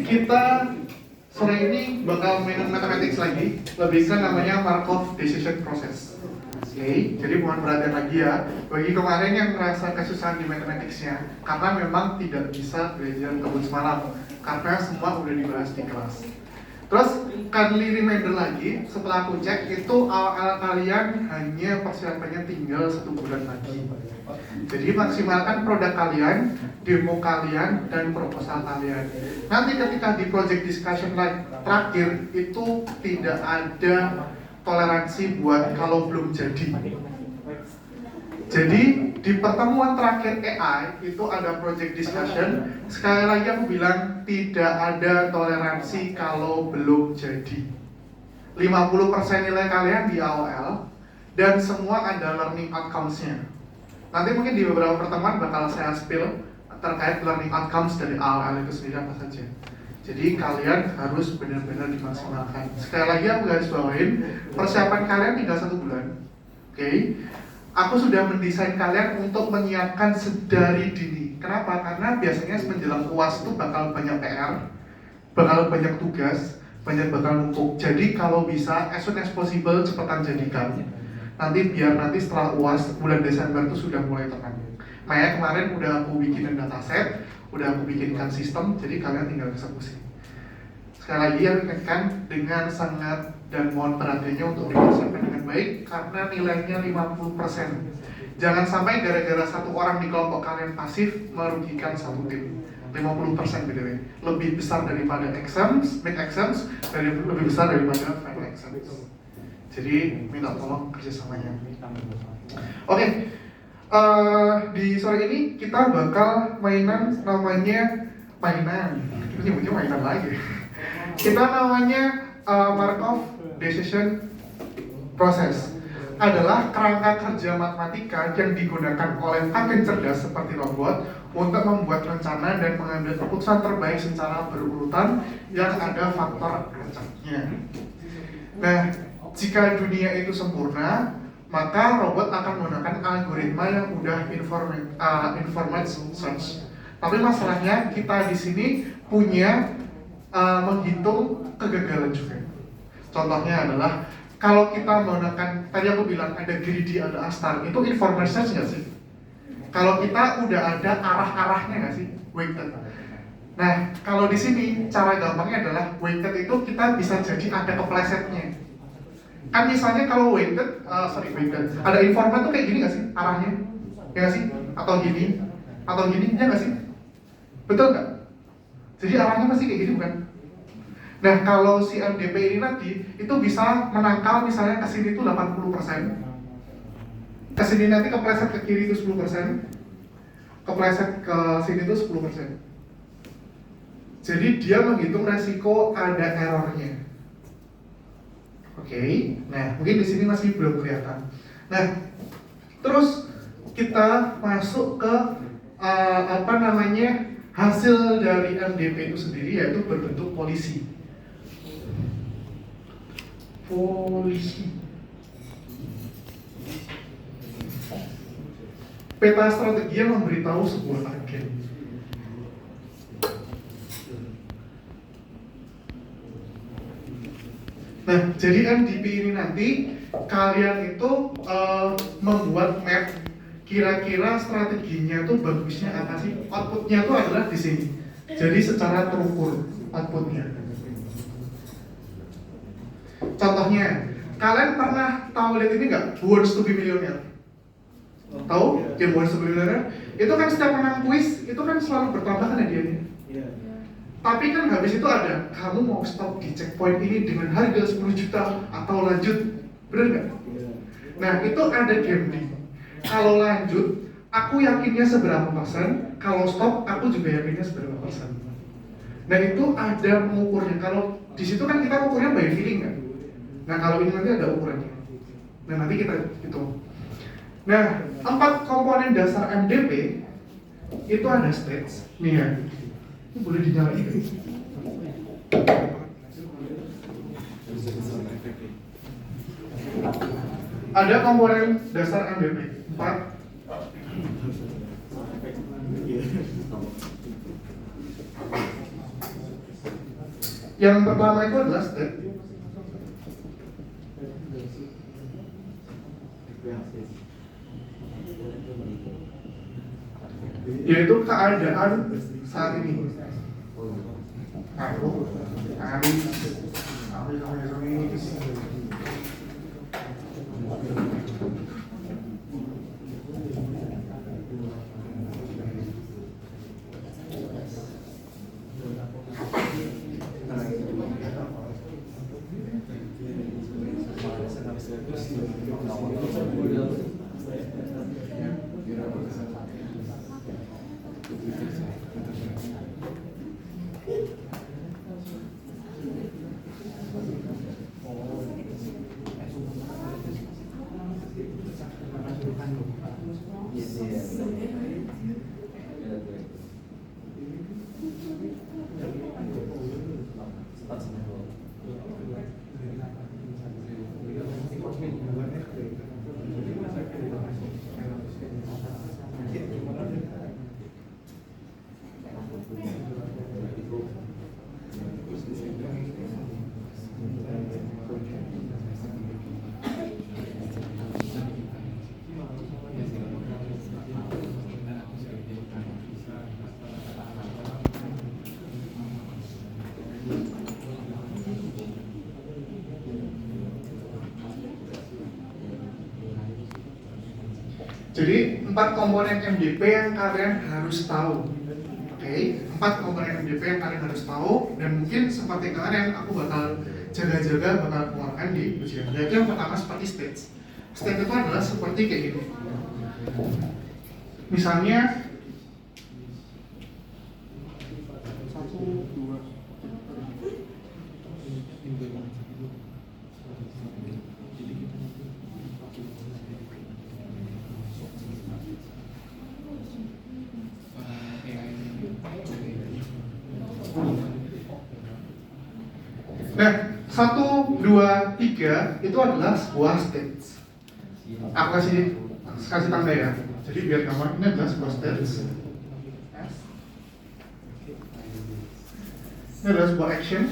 kita sore ini bakal main mathematics lagi, lebih ke namanya Markov decision process. Oke, jadi mohon perhatian lagi ya bagi kemarin yang merasa kesusahan di mathematicsnya, karena memang tidak bisa belajar kebun semalam karena semua udah dibahas di kelas. Terus kindly reminder lagi, setelah aku cek itu awal kalian hanya persiapannya tinggal 1 bulan lagi. Jadi maksimalkan produk kalian, demo kalian, dan proposal kalian. Nanti ketika di project discussion terakhir itu tidak ada toleransi buat kalau belum jadi. Jadi di pertemuan terakhir AI itu ada project discussion. Sekali lagi aku bilang tidak ada toleransi kalau belum jadi. 50% nilai kalian di AOL dan semua ada learning outcomes-nya. Nanti mungkin di beberapa pertemuan bakal saya spill terkait learning outcomes dari AOL itu sendiri apa saja. Jadi kalian harus benar-benar dimaksimalkan. Sekali lagi aku garis bawain, persiapan kalian tinggal 1 bulan. Oke. Aku sudah mendesain kalian untuk menyiapkan sedari dini. Kenapa? Karena biasanya menjelang UAS itu bakal banyak PR, bakal banyak tugas, bakal numpuk. Jadi kalau bisa as soon as possible cepetan jadikan. Nanti biar nanti setelah UAS bulan Desember itu sudah mulai tenang. Makanya kemarin udah aku bikinin dataset, udah aku bikinkan sistem, jadi kalian tinggal eksekusi. Sekali lagi ya rekan dengan sangat dan mohon perhatiannya untuk dipersiapkan dengan baik karena nilainya 50%. Jangan sampai gara-gara 1 orang di kelompok kalian pasif merugikan 1 tim. 50% btw, lebih besar daripada exams, mid exams, lebih besar daripada final exams. Jadi minta tolong kerjasamanya. Oke, di sore ini kita bakal mainan namanya nyebutnya mainan lagi. Kita namanya Markov decision process adalah kerangka kerja matematika yang digunakan oleh agen cerdas seperti robot untuk membuat rencana dan mengambil keputusan terbaik secara berurutan yang ada faktor acaknya. Nah, jika dunia itu sempurna, maka robot akan menggunakan algoritma yang udah informate search. Tapi masalahnya kita di sini punya menghitung kegagalan juga. Contohnya adalah kalau kita menggunakan, tadi aku bilang ada greedy, ada astar, itu informate search nggak sih? Kalau kita udah ada arah-arahnya nggak sih? Weighted. Nah, kalau di sini cara gampangnya adalah weighted itu kita bisa jadi ada keplesetnya. Kan misalnya kalau weighted, ada informate tuh kayak gini nggak sih arahnya? Ya nggak sih? Atau gini, ya nggak sih? Betul nggak? Jadi arahnya pasti kayak gini bukan? Nah kalau si MDP ini nanti itu bisa menangkal misalnya ke sini itu 80%, ke sini nanti kepleset ke kiri itu 10%, kepleset ke sini itu 10%. Jadi dia menghitung resiko ada errornya. Oke, nah mungkin di sini masih belum kelihatan. Nah, terus kita masuk ke hasil dari MDP itu sendiri, yaitu berbentuk polisi. Peta strategi yang memberitahu sebuah agen. Nah, jadi MDP ini nanti kalian itu membuat map kira-kira strateginya tuh bagusnya apa sih? Outputnya tuh adalah di sini. Jadi secara terukur outputnya. Contohnya, kalian pernah tahu lihat ini nggak? Who Wants to be Millionaire? Tahu? Game Who Wants to be Millionaire? Itu kan setiap menang kuis, itu kan selalu bertambah kan hadiahnya. Tapi kan habis itu ada, kamu mau stop di checkpoint ini dengan harga 10 juta atau lanjut, bener nggak? Nah itu ada gambling. Kalau lanjut, aku yakinnya seberapa persen, kalau stop, aku juga yakinnya seberapa persen. Nah itu ada pengukurnya. Kalau di situ kan kita ukurnya by feeling kan. Nah kalau ini nanti ada ukurannya. Nah nanti kita hitung. Nah 4 komponen dasar MDP itu ada stage. Nih ya. Ini boleh dinyalain kan? Ada komponen dasar MDP 4. Yang pertama itu adalah state, yaitu keadaan saat ini. Aku jadi 4 komponen MDP yang kalian harus tahu. Oke, 4 komponen MDP yang kalian harus tahu, dan mungkin seperti kemarin aku bakal jaga-jaga bakal keluarkan di ujian. Jadi yang pertama seperti stage. Stage itu adalah seperti kayak gini. Misalnya 1, 2. Nah, 1, 2, 3 itu adalah sebuah stage. Aku kasih tanda ya. Jadi biar gampang, ini adalah sebuah stage. Ini adalah sebuah action.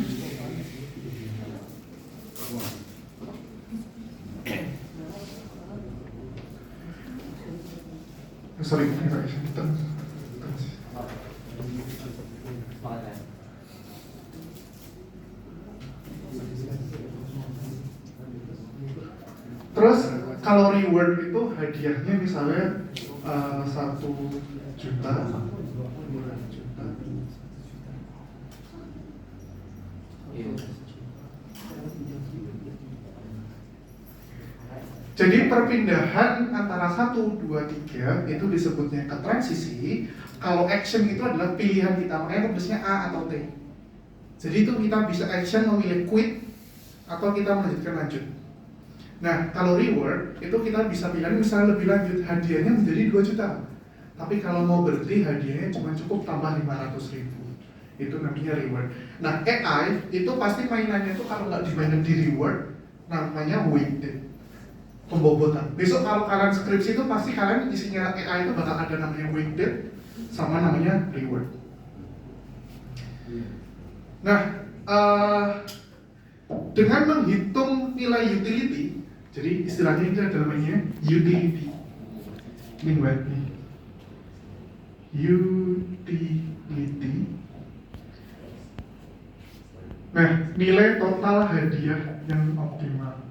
Sorry, ini action. Terus kalau reward itu hadiahnya misalnya 1 juta, 2 juta. Jadi perpindahan antara 1, 2, 3 itu disebutnya ke transisi. Kalau action itu adalah pilihan kita, makanya tulisnya A atau T. Jadi itu kita bisa action memilih quit atau kita melanjutkan lanjut. Nah, kalau reward itu kita bisa pilih misalnya lebih lanjut, hadiahnya menjadi 2 juta. Tapi kalau mau berhenti hadiahnya cuma cukup tambah 500.000. Itu namanya reward. Nah, AI itu pasti mainannya itu kalau nggak dimainin di reward, namanya weighted, pembobotan. Besok kalau kalian skripsi itu pasti kalian isinya AI itu bakal ada namanya weighted sama namanya reward. Nah, dengan menghitung nilai utility, jadi istilahnya itu ada namanya utility. Ini buat nih. Utility. Nah, nilai total hadiah yang optimal.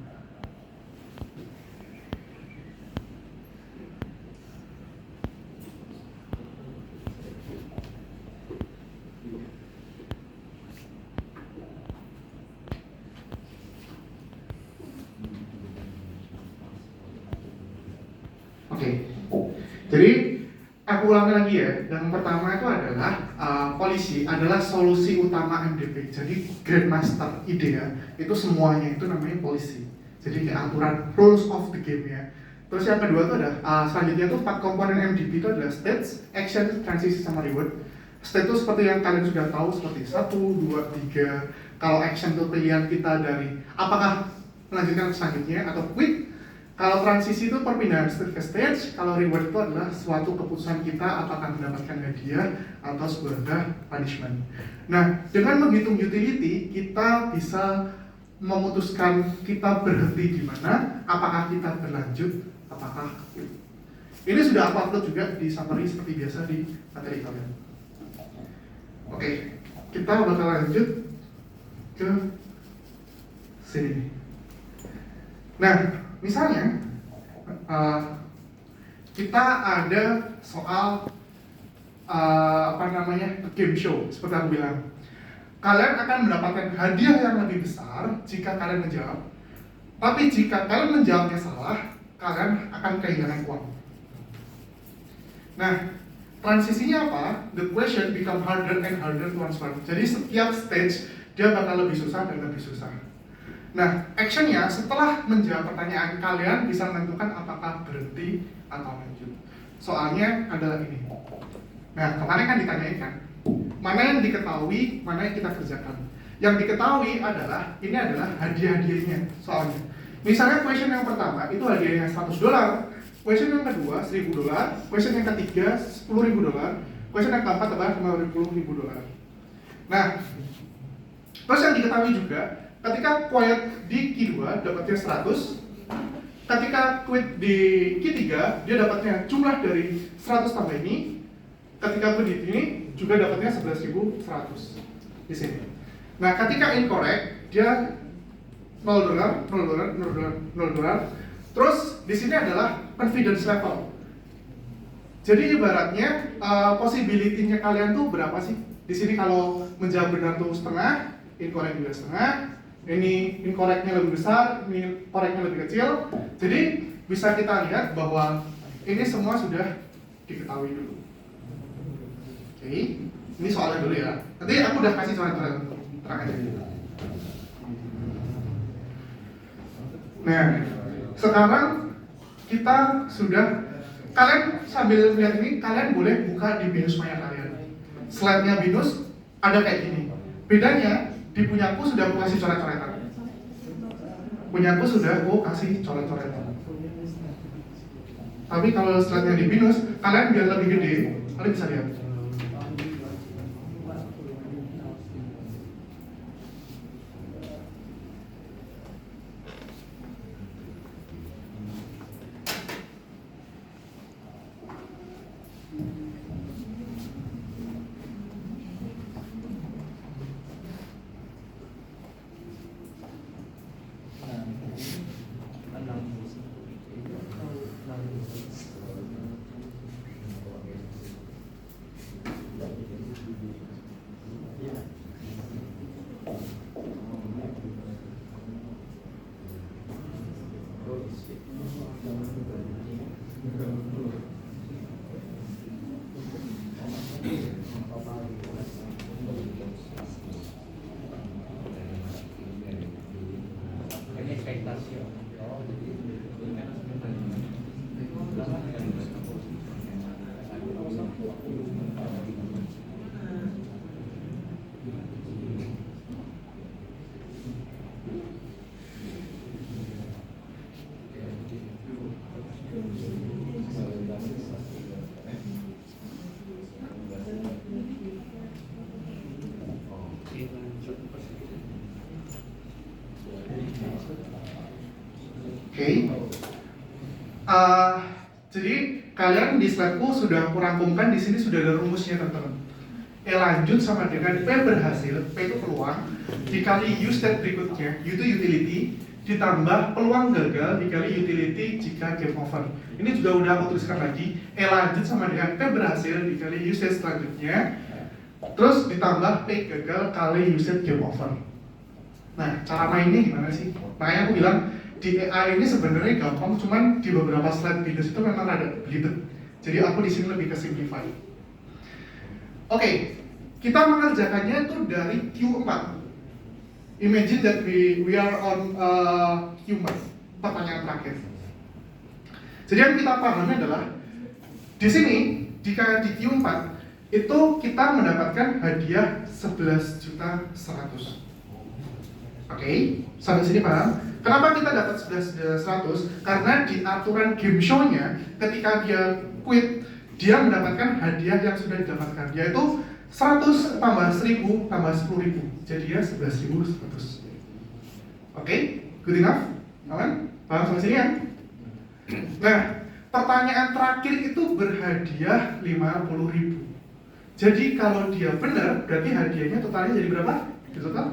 Oke, jadi aku ulangi lagi ya. Yang pertama itu adalah polisi adalah solusi utama MDP. Jadi Grandmaster IDEA itu semuanya itu namanya polisi. Jadi kayak aturan rules of the game ya. Terus yang kedua itu ada selanjutnya itu 4 komponen MDP itu adalah stage, action, transisi, sama reward. Stage itu seperti yang kalian sudah tahu seperti 1, 2, 3. Kalau action itu pilihan kita dari apakah melanjutkan selanjutnya atau quit. Kalau transisi itu perpindahan stage ke stage, kalau reward itu adalah suatu keputusan kita apakah mendapatkan hadiah atau sebuah punishment. Nah, dengan menghitung utility, kita bisa memutuskan kita berhenti di mana, apakah kita berlanjut, apakah quit. Ini sudah aku upload juga di summary seperti biasa di materi kalian. Oke, kita bakal lanjut ke sini. Nah, misalnya kita ada soal game show seperti aku bilang. Kalian akan mendapatkan hadiah yang lebih besar jika kalian menjawab. Tapi jika kalian menjawabnya salah, kalian akan kehilangan uang. Nah, transisinya apa? The question become harder and harder to answer. Jadi setiap stage dia bakal lebih susah dan lebih susah. Nah, actionnya setelah menjawab pertanyaan, kalian bisa menentukan apakah berhenti atau lanjut. Soalnya adalah ini. Nah, kemarin kan ditanyain kan, mana yang diketahui, mana yang kita kerjakan. Yang diketahui adalah, ini adalah hadiah-hadiahnya soalnya. Misalnya question yang pertama, itu hadiahnya $100. Question yang kedua, $1.000. Question yang ketiga, $10.000. Question yang keempat adalah $50.000. Nah, terus yang diketahui juga, ketika quiet di Q2 dapatnya 100, ketika quit di Q3 dia dapatnya jumlah dari 100 tambah ini, ketika quit di ini juga dapatnya 11.100 di sini. Nah, ketika incorrect dia $0, $0. Terus di sini adalah confidence level. Jadi ibaratnya possibility-nya kalian tuh berapa sih? Di sini kalau menjawab benar tuh setengah, incorrect juga setengah. Ini incorrect-nya lebih besar, ini correct-nya lebih kecil. Jadi bisa kita lihat bahwa ini semua sudah diketahui dulu. Oke, ini soalnya dulu ya. Nanti aku udah kasih contoh terang aja. Nah, sekarang kita sudah, kalian sambil lihat ini, kalian boleh buka di Binus Maya kalian. Slide-nya Binus ada kayak gini. Bedanya di punyaku sudah aku kasih coret-coretan. Punyaku sudah aku kasih coret-coretan. Tapi kalau slide-nya di Binus, kalian biar lebih gede, kalian bisa lihat. Oke. Jadi kalian di slide-ku sudah aku rangkumkan, di sini sudah ada rumusnya teman-teman. E lanjut sama dengan P berhasil, P itu peluang, dikali U step berikutnya, U itu utility, ditambah peluang gagal dikali utility jika game over. Ini juga udah aku tuliskan lagi, E lanjut sama dengan P berhasil dikali U step selanjutnya, terus ditambah P gagal kali U step game over. Nah, cara mainnya gimana sih? Makanya aku bilang, di AI ini sebenarnya gampang, cuman di beberapa slide Binus itu memang ada belibet. Jadi aku di sini lebih ke simplify. Oke, kita mengerjakannya itu dari Q4. Imagine that we are on Q4, pertanyaan terakhir. Jadi yang kita pahami adalah di sini jika di Q4 itu kita mendapatkan hadiah 11.100.000. Oke, sampai sini paham? Kenapa kita dapat 11.100? Karena di aturan game show-nya, ketika dia quit, dia mendapatkan hadiah yang sudah didapatkan, yaitu 100 tambah 1000 tambah 10.000. Jadi ya 11.100. Oke, good enough? Aman? Paham sampai sini ya? Nah, pertanyaan terakhir itu berhadiah 50.000. Jadi kalau dia benar, berarti hadiahnya totalnya jadi berapa? Di total?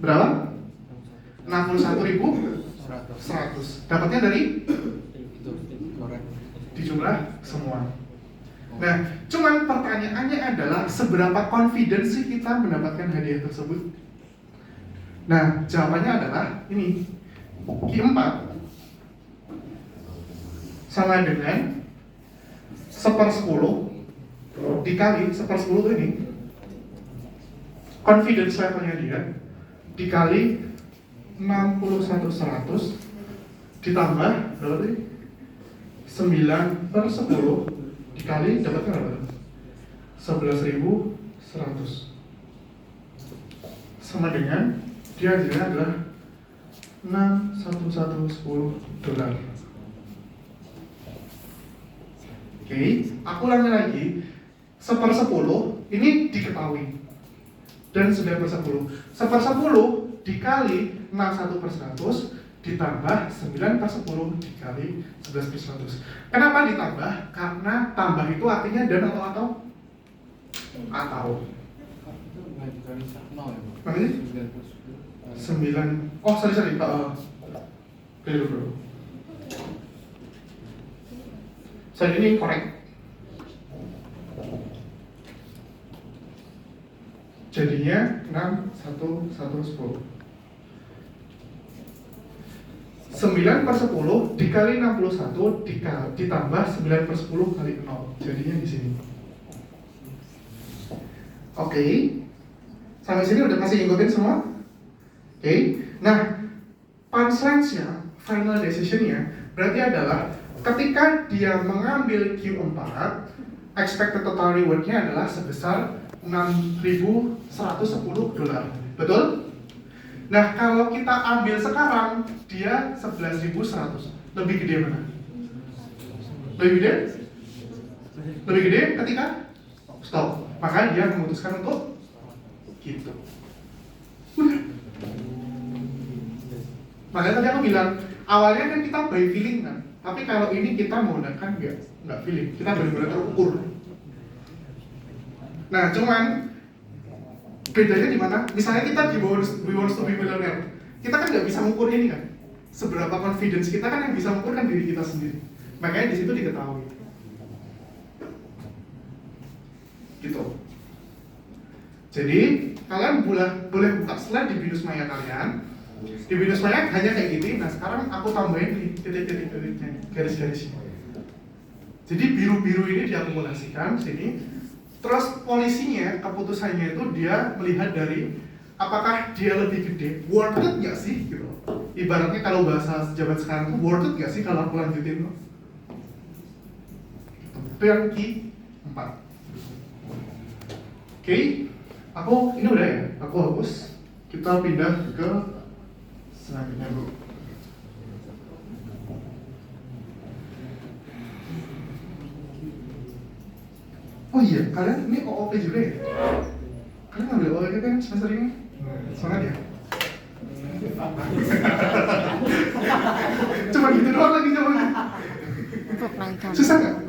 Berapa? 61.100. Dapatnya dari? Dijumlah semua. Nah, cuman pertanyaannya adalah seberapa confidence sih kita mendapatkan hadiah tersebut? Nah, jawabannya adalah ini. Q4 sama dengan 1/10 dikali 1/10 ini confidence levelnya dia dikali 61.100 ditambah berapa tadi? 9/10 dikali dapatnya berapa? 11.100 sama dengan dia hasilnya adalah 61110 dolar. Oke, aku ulangi lagi. 1/10 ini diketahui dan 9/10. 1/10 dikali 61/100 ditambah 9/10 dikali 11/100. Kenapa ditambah? Karena tambah itu artinya dan atau? Makanya 9. Oh, sorry. Keliru bro. Sorry, ini correct. Jadinya 61110. 9/10 dikali 61 ditambah 9/10 kali 0. Jadinya di sini. Oke. Sampai sini udah masih ngikutin semua? Oke. Nah, punchline-nya, final decision-nya berarti adalah ketika dia mengambil Q4, expected total reward-nya adalah sebesar 6.110 dolar. Betul? Nah, kalau kita ambil sekarang, dia 11.100. Lebih gede mana? Lebih gede? Lebih gede ketika stop. Maka dia memutuskan untuk gitu. Udah. Makanya tadi aku bilang, awalnya kan kita by feeling kan. Tapi kalau ini kita menggunakan nggak feeling, kita benar-benar terukur. Nah, cuman bedanya di mana? Misalnya kita di We Want to Be Millionaire, kita kan nggak bisa mengukur ini kan. Seberapa confidence kita kan yang bisa mengukur kan diri kita sendiri. Makanya di situ diketahui. Gitu. Jadi kalian boleh buka slide di Binus Maya kalian. Di Binus Maya hanya kayak gitu. Nah sekarang aku tambahin di titik-titiknya, garis-garisnya. Jadi biru-biru ini diakumulasikan sini. Terus polisinya, keputusannya itu dia melihat dari apakah dia lebih gede, worth it nggak sih gitu. Ibaratnya kalau bahasa jabat sekarang tuh worth it nggak sih kalau aku lanjutin tuh. Itu yang Q4. Oke, aku ini udah ya, aku hapus. Kita pindah ke selanjutnya dulu. Oh iya, kalian ini OOP juga ya? Kalian ngambil OOP kan semester ini? Semangat ya? Cuma gitu doang lagi jawabannya. Susah nggak?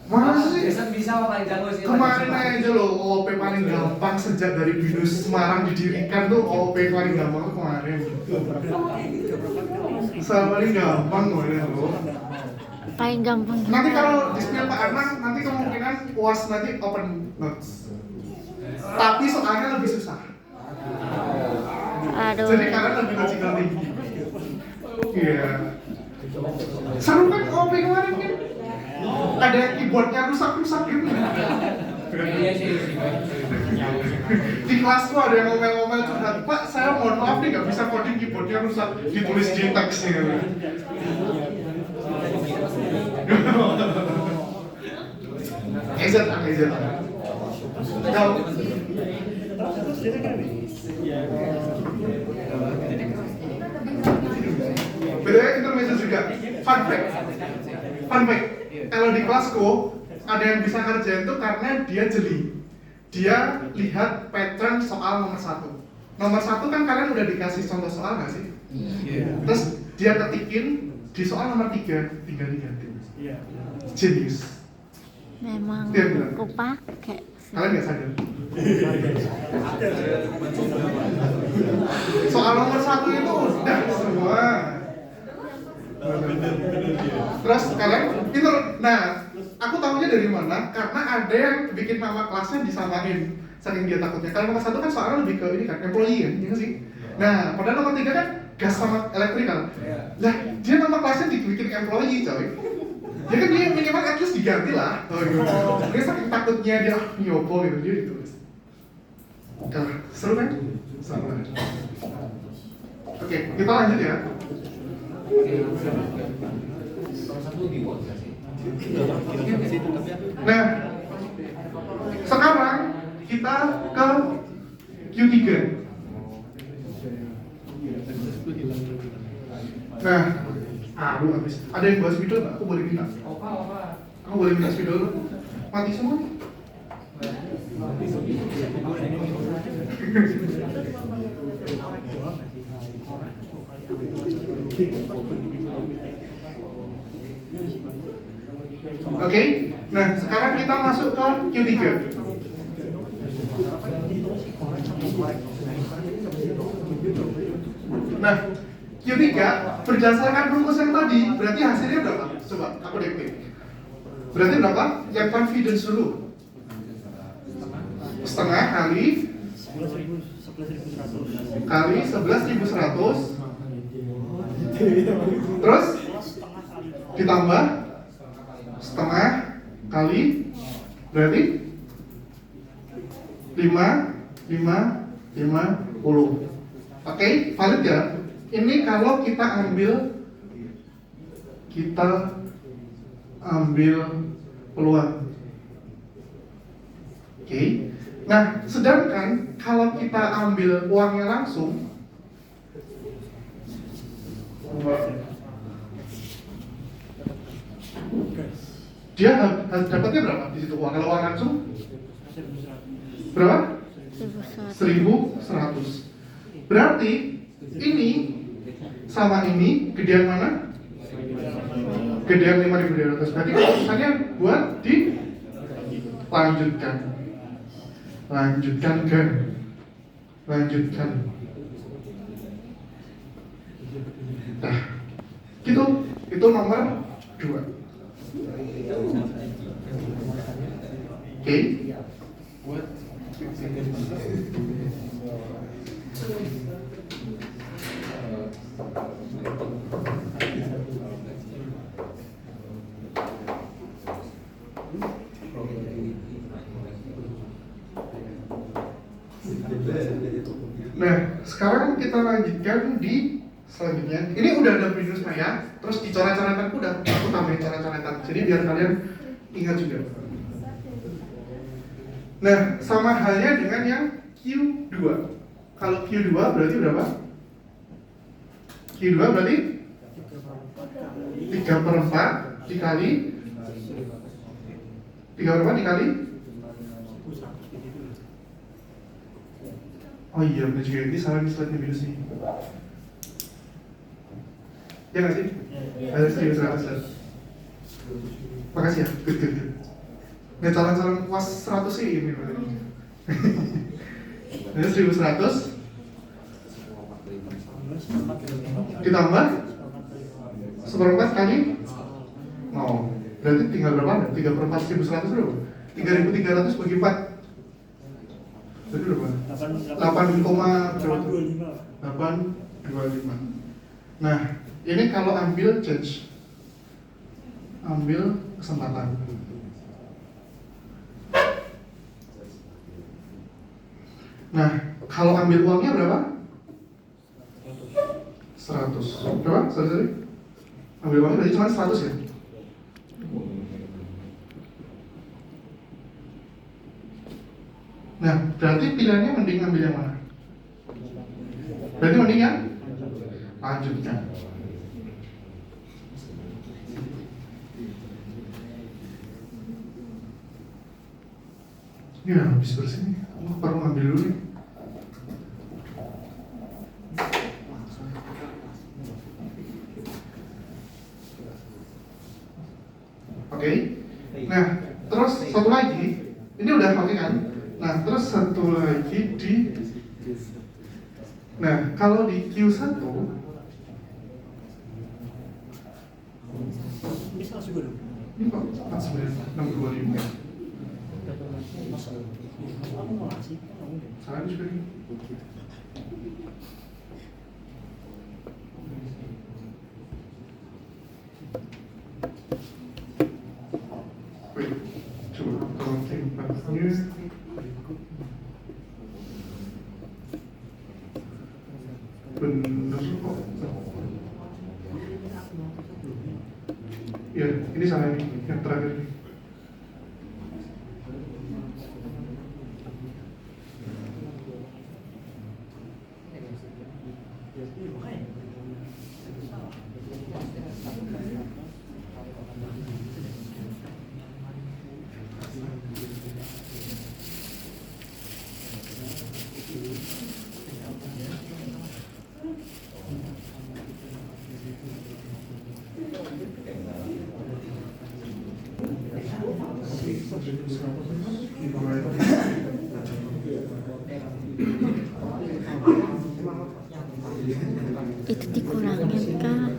Masa sih? Bisa apa paling jago sih? Kemarin aja loh, OOP paling gampang sejak dari Binus Semarang didirikan tuh OOP paling gampang tuh kemarin. Paling gampang kemarin loh. Paling gampang. Nanti kalau di spill Pak Arman, nanti kemungkinan UAS nanti open notes. Tapi soalnya lebih susah. Aduh. Jadi kalian lebih logikal tinggi. Iya. Seru kan OP kemarin kan? Ada keyboardnya rusak-rusak gitu. Iya sih. Di kelasku ada yang ngomel-ngomel curhat, Pak saya mohon maaf nih gak bisa coding keyboardnya rusak, ditulis di teksnya. EZ. Bedanya intermezzo juga. Fun fact. Kalau di kelasku ada yang bisa ngerjain itu karena dia jeli. Dia lihat pattern soal nomor 1. Nomor 1 kan kalian udah dikasih contoh soal nggak sih? Terus dia ketikin di soal nomor 3 tinggal diganti. Genius. Memang Dia bilang. aku pakai. Kalian nggak sadar? Soal nomor 1 itu udah semua. Terus kalian itu, nah aku tahunya dari mana? Karena ada yang bikin nama kelasnya disamain, saking dia takutnya. Kalau nomor 1 kan soalnya lebih ke ini kan, employee kan, iya nggak sih? Nah, padahal nomor 3 kan gas sama elektrikal. Lah, dia nama kelasnya dibikin employee, coy. Ya kan dia minimal at least diganti lah. Dia saking takutnya dia nyopo gitu, dia ditulis. Seru kan? Seru kan? Oke, kita lanjut ya. Nah, sekarang kita ke Q3. Nah, lu habis. Ada yang bawa spidol nggak? Aku boleh minta. Aku boleh minta spidol? Mati semua. Oke, nah sekarang kita masuk ke Q3. Nah, Q3 berdasarkan rumus yang tadi, berarti hasilnya berapa? Coba, aku DP. Berarti berapa? Yang confidence dulu. Setengah kali 11.100 terus ditambah setengah kali berarti 50. Oke, valid ya? Ini kalau kita ambil peluang. Oke. Nah, sedangkan kalau kita ambil uangnya langsung, dia dapatnya berapa di situ uang? Kalau uang langsung berapa? 1.100. Berarti ini sama ini gedean mana? Gedean 5.200. Berarti keputusannya buat dilanjutkan. Lanjutkan. Nah, gitu. Itu nomor 2. Oke. Nah, sekarang kita lanjutkan di selanjutnya. Ini udah ada minusnya ya. Terus di coret-coretan udah aku tambahin coret-coretan. Jadi biar kalian ingat juga. Nah, sama halnya dengan yang Q2. Kalau Q2 berarti berapa? Q2 berarti 3/4 dikali 3/4 dikali. Oh iya, benar juga, ini salah di slide-nya minus nih. Ya nggak sih? Ada 1.100. Makasih ya, good. Nggak calon-calon was 100 sih ini berarti. Ada 1.100 ditambah 1/4 kali 0. Berarti tinggal berapa? 3/4 1.100 berapa? 3.300 bagi 4. Berarti berapa? 8,825. Nah, ini kalau ambil change, ambil kesempatan. Nah, kalau ambil uangnya berapa? 100. Berapa? Sorry. Ambil uangnya berarti cuma 100 ya? Nah, Berarti pilihannya mending ambil yang mana? Berarti mending yang lanjutkan. Ini udah habis bersih nih. Aku perlu ngambil dulu nih. Oke. Nah, terus satu lagi, ini udah oke kan? Nah, terus satu lagi di Nah, kalau di Q1 ini kok 49,625 salah juga nih. Wait, coba kalau Q4-nya bener kok. Iya, ini salah nih, yang terakhir nih. Itu dikurangin kak.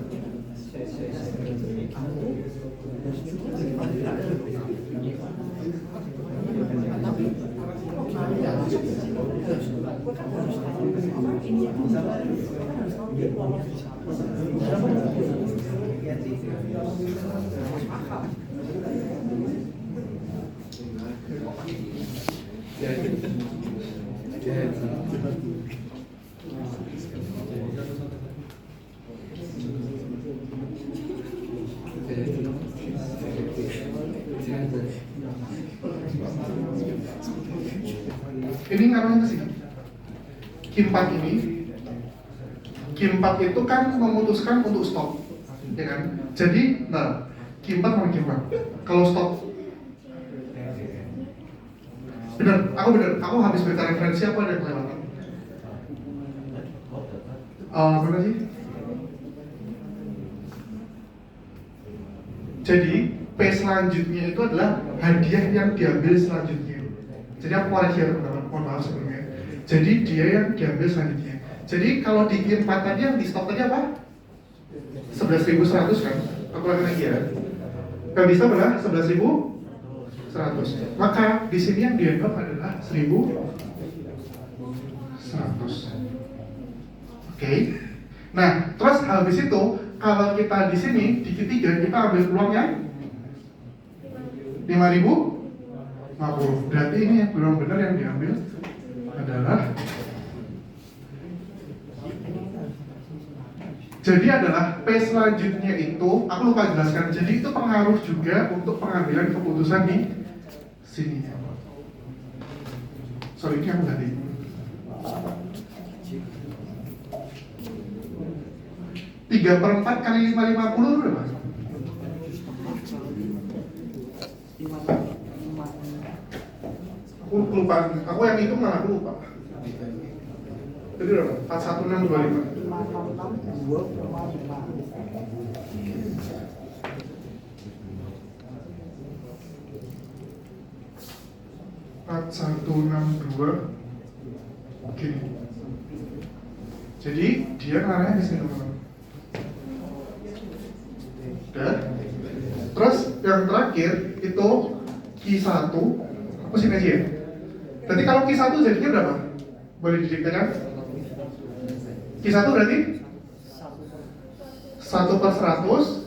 Ini ngaruhnya ke sini. Q4 ini, Q4 itu kan memutuskan untuk stop, ya kan? Jadi, nah, Q4 sama Q4. Kalau stop, bener, aku habis baca referensi apa ada yang kelewatan? Mana sih? Jadi, P selanjutnya itu adalah hadiah yang diambil selanjutnya. Jadi aku koreksi ya teman-teman, mohon maaf sebelumnya. Jadi dia yang diambil selanjutnya. Jadi kalau di Q4 tadi yang di stop tadi apa? 11.100 kan? Aku lagi ya. Yang di stop adalah 11.100. Maka di sini yang dianggap adalah 1.100. Oke. Nah, terus habis itu kalau kita di sini di Q3 kita ambil peluangnya 5.050. Berarti ini yang belum benar yang diambil adalah P selanjutnya itu aku lupa jelaskan. Jadi itu pengaruh juga untuk pengambilan keputusan di sini. Sorry, ini aku ganti. Tiga per 4 kali 550 berapa? Aku lupa, aku yang itu malah aku lupa. Jadi berapa? 41625. 4162. Oke. Jadi dia ngarahnya ke sini teman-teman. Udah. Terus yang terakhir itu Q1. Aku sini aja ya. Berarti kalau Q1 jadinya berapa? Boleh didiktekan? Q1 berarti 1/100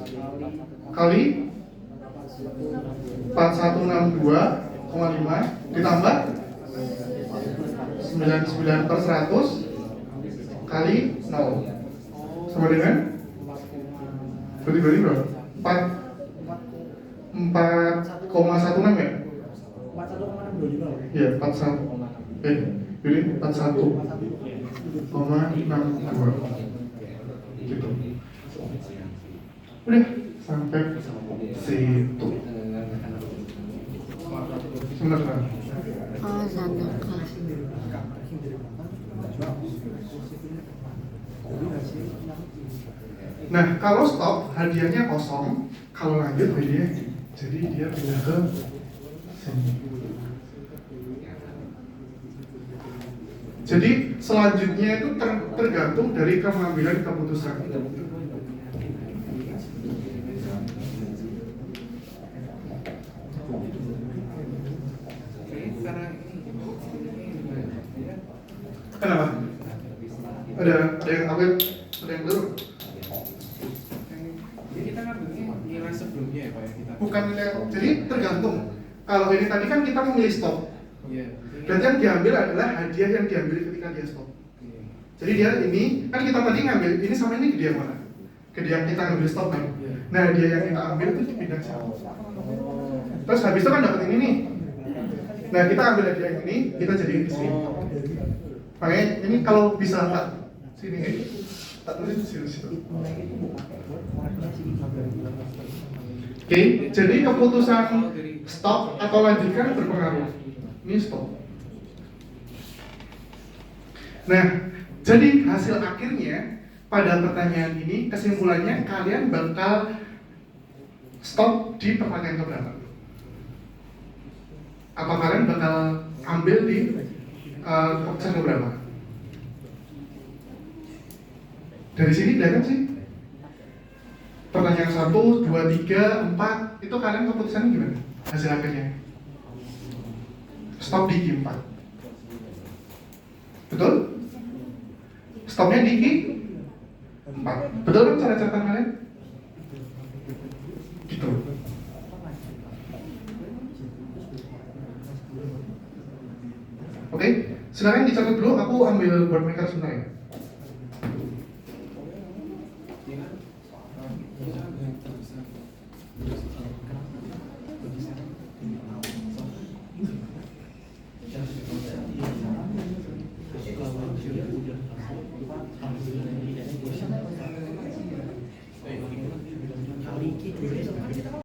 kali 4162,5 ditambah 99/100 kali 0 sama dengan berarti berapa? 4,16 ya? Iya, 41. Jadi 41,62 gitu. Udah sampai situ. Sebentar. Oh, sana. Nah, kalau stop hadiahnya kosong, kalau lanjut hadiahnya. Jadi dia pindah ke sini. Jadi selanjutnya itu tergantung dari pengambilan keputusan. Kenapa? Ada yang awet, ada yang belum? Jadi kita ngambilnya nilai sebelumnya ya Pak ya kita. Bukan nilai, jadi tergantung. Kalau ini tadi kan kita memilih stop. Iya. Berarti yang diambil adalah hadiah yang diambil ketika dia stop. Jadi dia ini, kan kita tadi ngambil, ini sama ini gede yang mana? Gede yang kita ambil stop kan? Nah dia yang kita ambil itu pindah ke sana. Terus habis itu kan dapat ini nih. Nah kita ambil hadiah yang ini, kita jadiin di sini. Makanya ini kalau bisa tak sini, tak tulis di sini. Oke, jadi keputusan stop atau lanjutkan berpengaruh. Ini stop. Nah, jadi hasil akhirnya pada pertanyaan ini kesimpulannya kalian bakal stop di pertanyaan keberapa? Apa kalian bakal ambil di keputusan keberapa? Dari sini kelihatan sih. Pertanyaan 1, 2, 3, 4 itu kalian keputusannya gimana? Hasil akhirnya stop di Q4. Betul? Stopnya di Q4. Betul kan cara catatan kalian? Gitu. Oke, silakan dicatat dulu. Aku ambil board maker sebentar ya. Kita